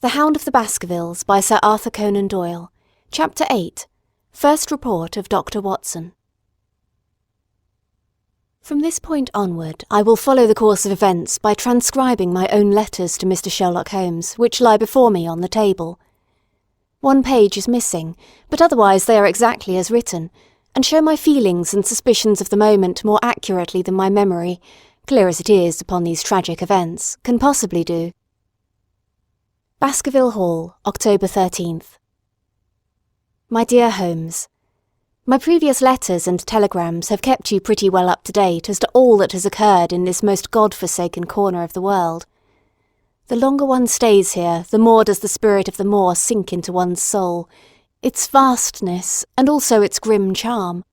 The Hound of the Baskervilles by Sir Arthur Conan Doyle. Chapter 8. First Report of Dr. Watson. From this point onward I will follow the course of events by transcribing my own letters to Mr. Sherlock Holmes, which lie before me on the table. One page is missing, but otherwise they are exactly as written, and show my feelings and suspicions of the moment more accurately than my memory, clear as it is upon these tragic events, can possibly do. Baskerville Hall, October 13th. My dear Holmes, my previous letters and telegrams have kept you pretty well up to date as to all that has occurred in this most God-forsaken corner of the world. The longer one stays here, the more does the spirit of the moor sink into one's soul, its vastness, and also its grim charm.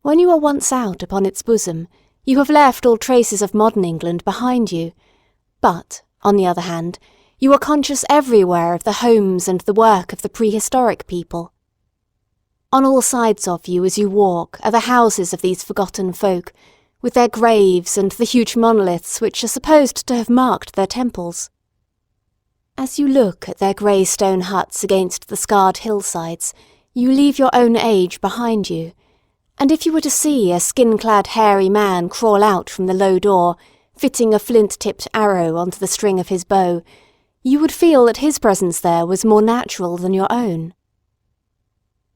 When you are once out upon its bosom, you have left all traces of modern England behind you, but, on the other hand, you are conscious everywhere of the homes and the work of the prehistoric people. On all sides of you as you walk are the houses of these forgotten folk, with their graves and the huge monoliths which are supposed to have marked their temples. As you look at their grey stone huts against the scarred hillsides, you leave your own age behind you, and if you were to see a skin-clad hairy man crawl out from the low door, fitting a flint-tipped arrow onto the string of his bow, you would feel that his presence there was more natural than your own.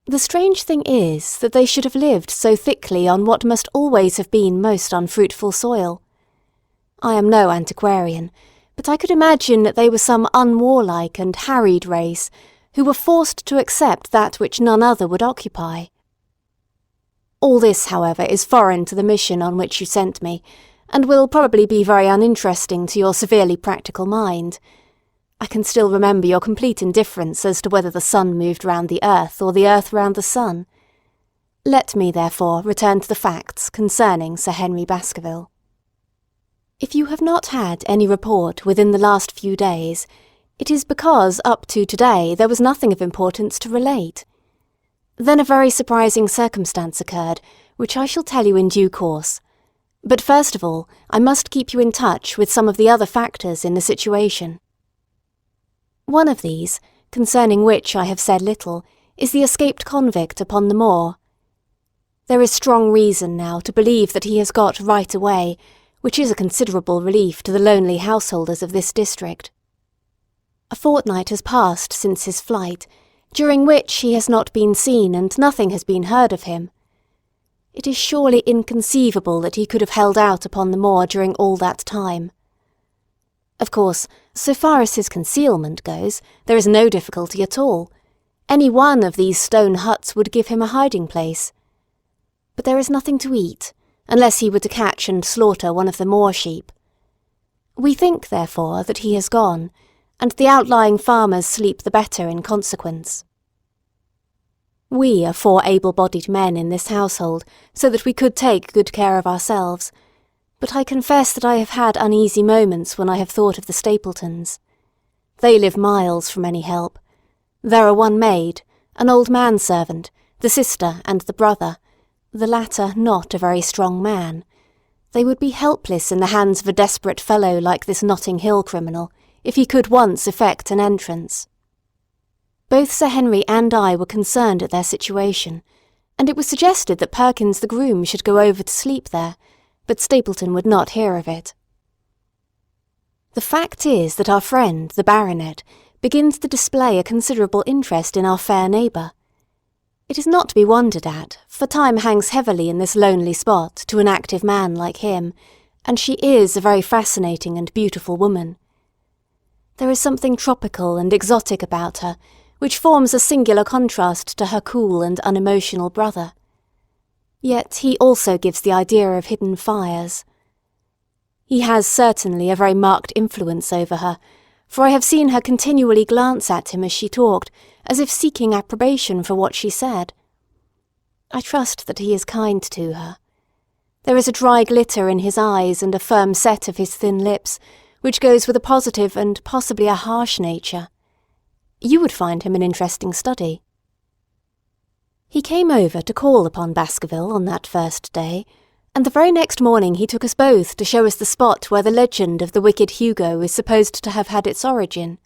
The strange thing is that they should have lived so thickly on what must always have been most unfruitful soil. I am no antiquarian, but I could imagine that they were some unwarlike and harried race, who were forced to accept that which none other would occupy. All this, however, is foreign to the mission on which you sent me, and will probably be very uninteresting to your severely practical mind. I can still remember your complete indifference as to whether the sun moved round the earth or the earth round the sun. Let me, therefore, return to the facts concerning Sir Henry Baskerville. If you have not had any report within the last few days, it is because up to today there was nothing of importance to relate. Then a very surprising circumstance occurred, which I shall tell you in due course. But first of all, I must keep you in touch with some of the other factors in the situation. One of these, concerning which I have said little, is the escaped convict upon the moor. There is strong reason now to believe that he has got right away, which is a considerable relief to the lonely householders of this district. A fortnight has passed since his flight, during which he has not been seen and nothing has been heard of him. It is surely inconceivable that he could have held out upon the moor during all that time. Of course, so far as his concealment goes, there is no difficulty at all. Any one of these stone huts would give him a hiding place. But there is nothing to eat, unless he were to catch and slaughter one of the moor sheep. We think, therefore, that he has gone, and the outlying farmers sleep the better in consequence. We are 4 able-bodied men in this household, so that we could take good care of ourselves, but I confess that I have had uneasy moments when I have thought of the Stapletons. They live miles from any help. There are one maid, an old manservant, the sister and the brother, the latter not a very strong man. They would be helpless in the hands of a desperate fellow like this Notting Hill criminal, if he could once effect an entrance. Both Sir Henry and I were concerned at their situation, and it was suggested that Perkins the groom should go over to sleep there, but Stapleton would not hear of it. The fact is that our friend, the baronet, begins to display a considerable interest in our fair neighbour. It is not to be wondered at, for time hangs heavily in this lonely spot to an active man like him, and she is a very fascinating and beautiful woman. There is something tropical and exotic about her, which forms a singular contrast to her cool and unemotional brother. Yet he also gives the idea of hidden fires. He has certainly a very marked influence over her, for I have seen her continually glance at him as she talked, as if seeking approbation for what she said. I trust that he is kind to her. There is a dry glitter in his eyes and a firm set of his thin lips, which goes with a positive and possibly a harsh nature. You would find him an interesting study. He came over to call upon Baskerville on that first day, and the very next morning he took us both to show us the spot where the legend of the wicked Hugo is supposed to have had its origin.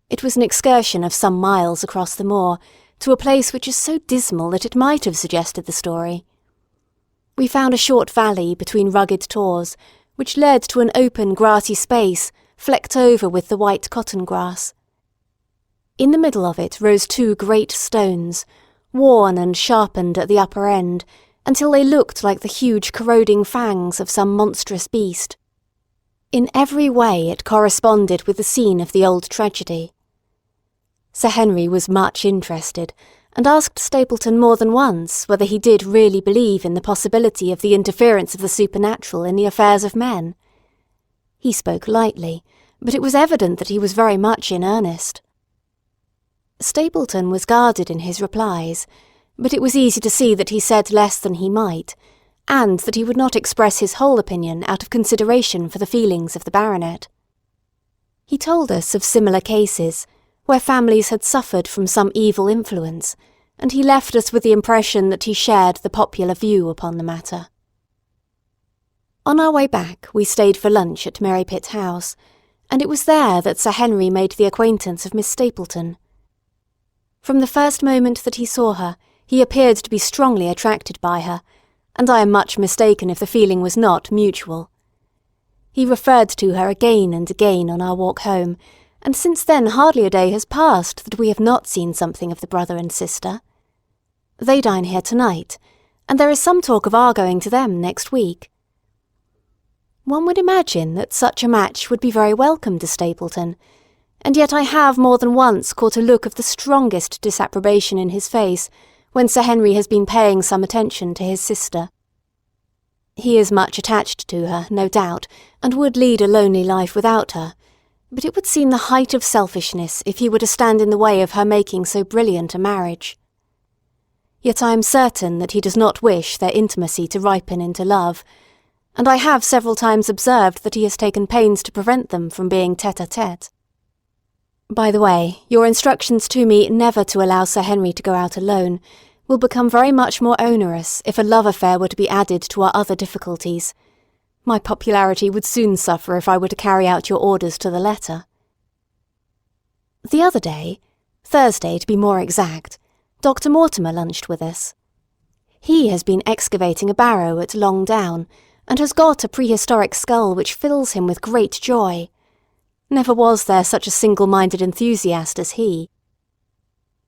It was an excursion of some miles across the moor, to a place which is so dismal that it might have suggested the story. We found a short valley between rugged tors, which led to an open grassy space flecked over with the white cotton grass. In the middle of it rose two great stones, worn and sharpened at the upper end, until they looked like the huge corroding fangs of some monstrous beast. In every way it corresponded with the scene of the old tragedy. Sir Henry was much interested, and asked Stapleton more than once whether he did really believe in the possibility of the interference of the supernatural in the affairs of men. He spoke lightly, but it was evident that he was very much in earnest. Stapleton was guarded in his replies, but it was easy to see that he said less than he might, and that he would not express his whole opinion out of consideration for the feelings of the baronet. He told us of similar cases, where families had suffered from some evil influence, and he left us with the impression that he shared the popular view upon the matter. On our way back we stayed for lunch at Merrypit House, and it was there that Sir Henry made the acquaintance of Miss Stapleton. From the first moment that he saw her, he appeared to be strongly attracted by her, and I am much mistaken if the feeling was not mutual. He referred to her again and again on our walk home, and since then hardly a day has passed that we have not seen something of the brother and sister. They dine here tonight, and there is some talk of our going to them next week. One would imagine that such a match would be very welcome to Stapleton, and yet I have more than once caught a look of the strongest disapprobation in his face when Sir Henry has been paying some attention to his sister. He is much attached to her, no doubt, and would lead a lonely life without her, but it would seem the height of selfishness if he were to stand in the way of her making so brilliant a marriage. Yet I am certain that he does not wish their intimacy to ripen into love, and I have several times observed that he has taken pains to prevent them from being tête-à-tête. By the way, your instructions to me never to allow Sir Henry to go out alone will become very much more onerous if a love affair were to be added to our other difficulties. My popularity would soon suffer if I were to carry out your orders to the letter. The other day, Thursday to be more exact, Dr. Mortimer lunched with us. He has been excavating a barrow at Long Down, and has got a prehistoric skull which fills him with great joy. Never was there such a single-minded enthusiast as he.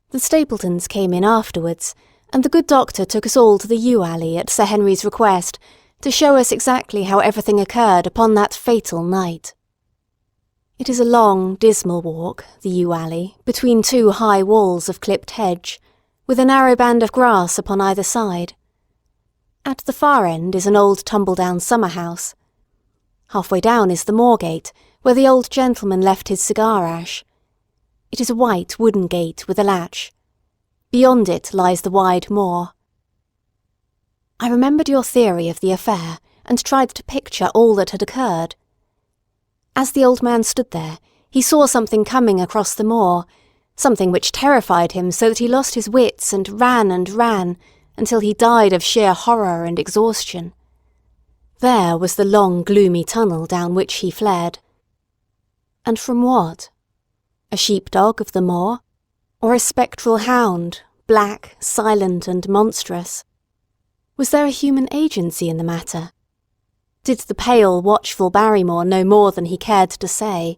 The Stapletons came in afterwards, and the good doctor took us all to the yew alley at Sir Henry's request, to show us exactly how everything occurred upon that fatal night. It is a long, dismal walk, the yew alley, between two high walls of clipped hedge, with a narrow band of grass upon either side. At the far end is an old tumble-down summer-house. Halfway down is the moor-gate, where the old gentleman left his cigar-ash. It is a white wooden gate with a latch. Beyond it lies the wide moor. I remembered your theory of the affair, and tried to picture all that had occurred. As the old man stood there, he saw something coming across the moor, something which terrified him so that he lost his wits and ran until he died of sheer horror and exhaustion. There was the long, gloomy tunnel down which he fled. And from what? A sheepdog of the moor? Or a spectral hound, black, silent, and monstrous? Was there a human agency in the matter? Did the pale, watchful Barrymore know more than he cared to say?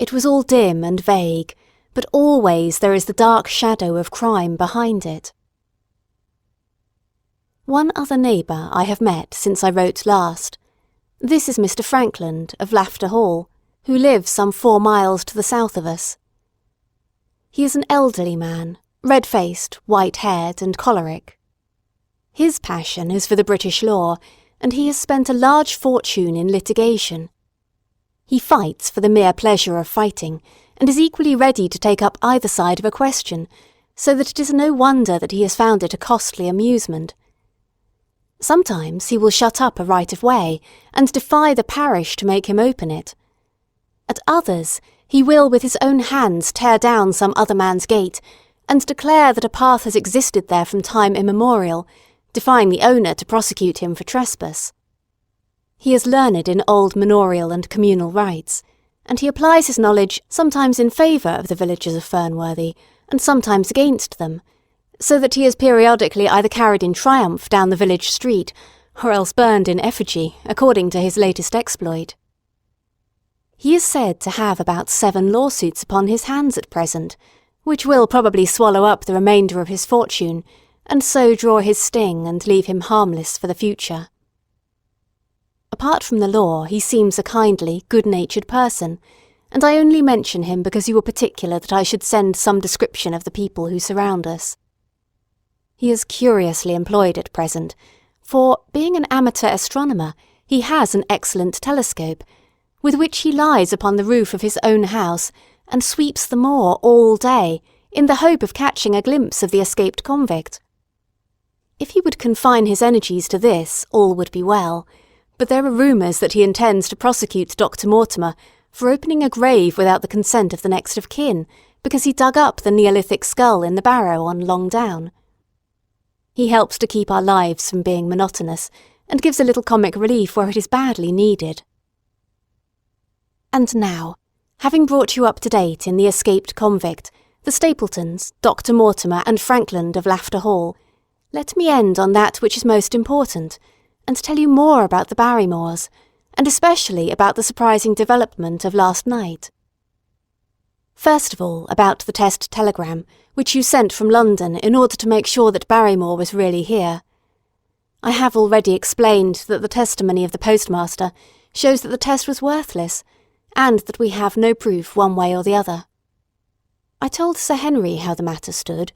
It was all dim and vague, but always there is the dark shadow of crime behind it. One other neighbour I have met since I wrote last. This is Mr. Frankland of Lafter Hall, who lives some 4 miles to the south of us. He is an elderly man, red-faced, white-haired, and choleric. His passion is for the British law, and he has spent a large fortune in litigation. He fights for the mere pleasure of fighting, and is equally ready to take up either side of a question, so that it is no wonder that he has found it a costly amusement. Sometimes he will shut up a right-of-way, and defy the parish to make him open it. At others, he will with his own hands tear down some other man's gate, and declare that a path has existed there from time immemorial, defying the owner to prosecute him for trespass. He is learned in old manorial and communal rights, and he applies his knowledge sometimes in favour of the villagers of Fernworthy, and sometimes against them, so that he is periodically either carried in triumph down the village street, or else burned in effigy, according to his latest exploit. He is said to have about 7 lawsuits upon his hands at present, which will probably swallow up the remainder of his fortune, and so draw his sting and leave him harmless for the future. Apart from the law, he seems a kindly, good-natured person, and I only mention him because you were particular that I should send some description of the people who surround us. He is curiously employed at present, for, being an amateur astronomer, he has an excellent telescope, with which he lies upon the roof of his own house and sweeps the moor all day, in the hope of catching a glimpse of the escaped convict. If he would confine his energies to this, all would be well, but there are rumours that he intends to prosecute Dr. Mortimer for opening a grave without the consent of the next of kin, because he dug up the Neolithic skull in the barrow on Long Down. He helps to keep our lives from being monotonous, and gives a little comic relief where it is badly needed. And now, having brought you up to date in the escaped convict, the Stapletons, Dr. Mortimer and Frankland of Lafter Hall, let me end on that which is most important, and tell you more about the Barrymores, and especially about the surprising development of last night. First of all, about the test telegram, which you sent from London in order to make sure that Barrymore was really here. I have already explained that the testimony of the postmaster shows that the test was worthless, and that we have no proof one way or the other. I told Sir Henry how the matter stood,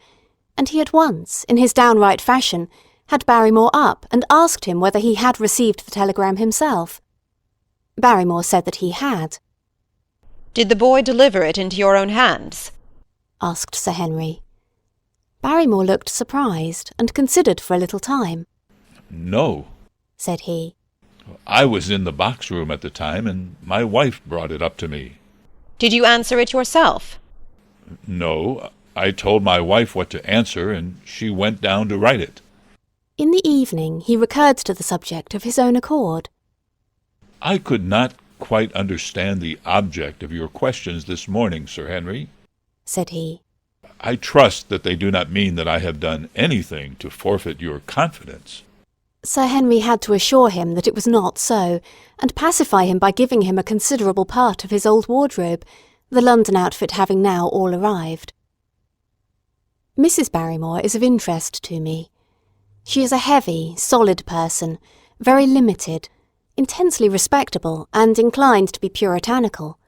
and he at once, in his downright fashion, had Barrymore up and asked him whether he had received the telegram himself. Barrymore said that he had. "Did the boy deliver it into your own hands?" asked Sir Henry. Barrymore looked surprised and considered for a little time. "No," said he. "I was in the box room at the time, and my wife brought it up to me." "Did you answer it yourself?" "No, I told my wife what to answer, and she went down to write it." In the evening he recurred to the subject of his own accord. "I could not quite understand the object of your questions this morning, Sir Henry," said he. "I trust that they do not mean that I have done anything to forfeit your confidence." Sir Henry had to assure him that it was not so, and pacify him by giving him a considerable part of his old wardrobe, the London outfit having now all arrived. Mrs. Barrymore is of interest to me. She is a heavy, solid person, very limited, intensely respectable, and inclined to be puritanical.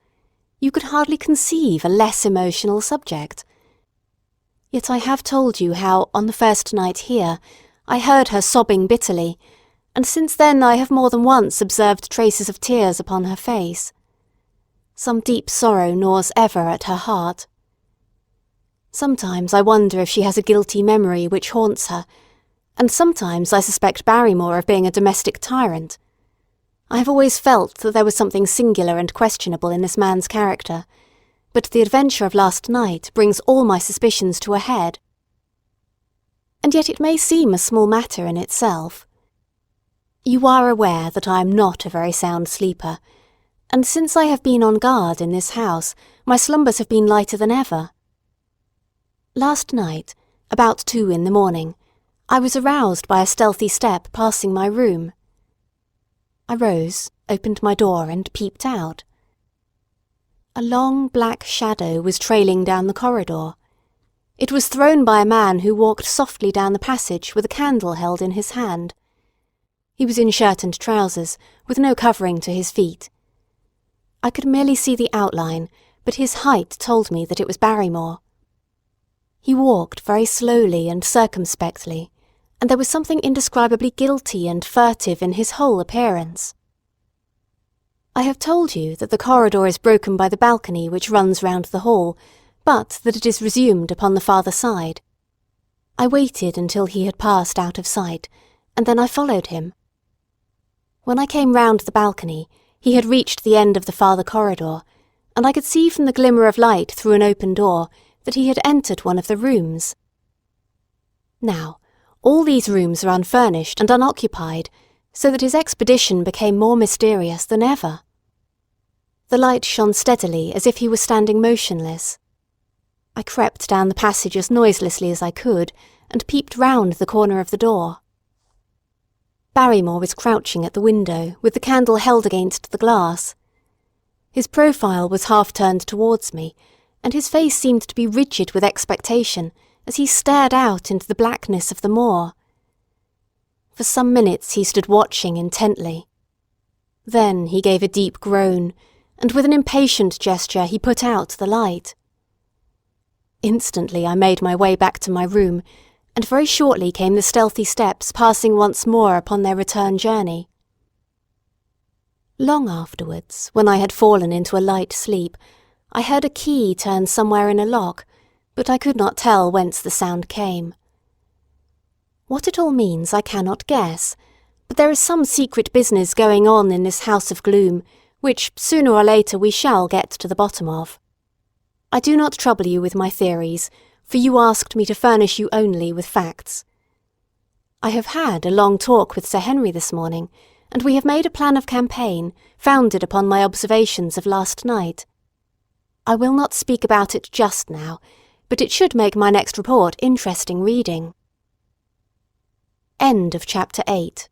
You could hardly conceive a less emotional subject. Yet I have told you how, on the first night here, I heard her sobbing bitterly, and since then I have more than once observed traces of tears upon her face. Some deep sorrow gnaws ever at her heart. Sometimes I wonder if she has a guilty memory which haunts her, and sometimes I suspect Barrymore of being a domestic tyrant. I have always felt that there was something singular and questionable in this man's character, but the adventure of last night brings all my suspicions to a head. And yet it may seem a small matter in itself. You are aware that I am not a very sound sleeper, and since I have been on guard in this house, my slumbers have been lighter than ever. Last night, about 2 in the morning, I was aroused by a stealthy step passing my room. I rose, opened my door, and peeped out. A long black shadow was trailing down the corridor. It was thrown by a man who walked softly down the passage with a candle held in his hand. He was in shirt and trousers, with no covering to his feet. I could merely see the outline, but his height told me that it was Barrymore. He walked very slowly and circumspectly, and there was something indescribably guilty and furtive in his whole appearance. I have told you that the corridor is broken by the balcony which runs round the hall, but that it is resumed upon the farther side. I waited until he had passed out of sight, and then I followed him. When I came round the balcony, he had reached the end of the farther corridor, and I could see from the glimmer of light through an open door that he had entered one of the rooms. Now, all these rooms are unfurnished and unoccupied, so that his expedition became more mysterious than ever. The light shone steadily as if he were standing motionless. I crept down the passage as noiselessly as I could and peeped round the corner of the door. Barrymore was crouching at the window with the candle held against the glass. His profile was half turned towards me, and his face seemed to be rigid with expectation as he stared out into the blackness of the moor. For some minutes he stood watching intently. Then he gave a deep groan, and with an impatient gesture he put out the light. Instantly I made my way back to my room, and very shortly came the stealthy steps passing once more upon their return journey. Long afterwards, when I had fallen into a light sleep, I heard a key turn somewhere in a lock, but I could not tell whence the sound came. What it all means I cannot guess, but there is some secret business going on in this house of gloom, which sooner or later we shall get to the bottom of. I do not trouble you with my theories, for you asked me to furnish you only with facts. I have had a long talk with Sir Henry this morning, and we have made a plan of campaign founded upon my observations of last night. I will not speak about it just now, but it should make my next report interesting reading. End of Chapter 8.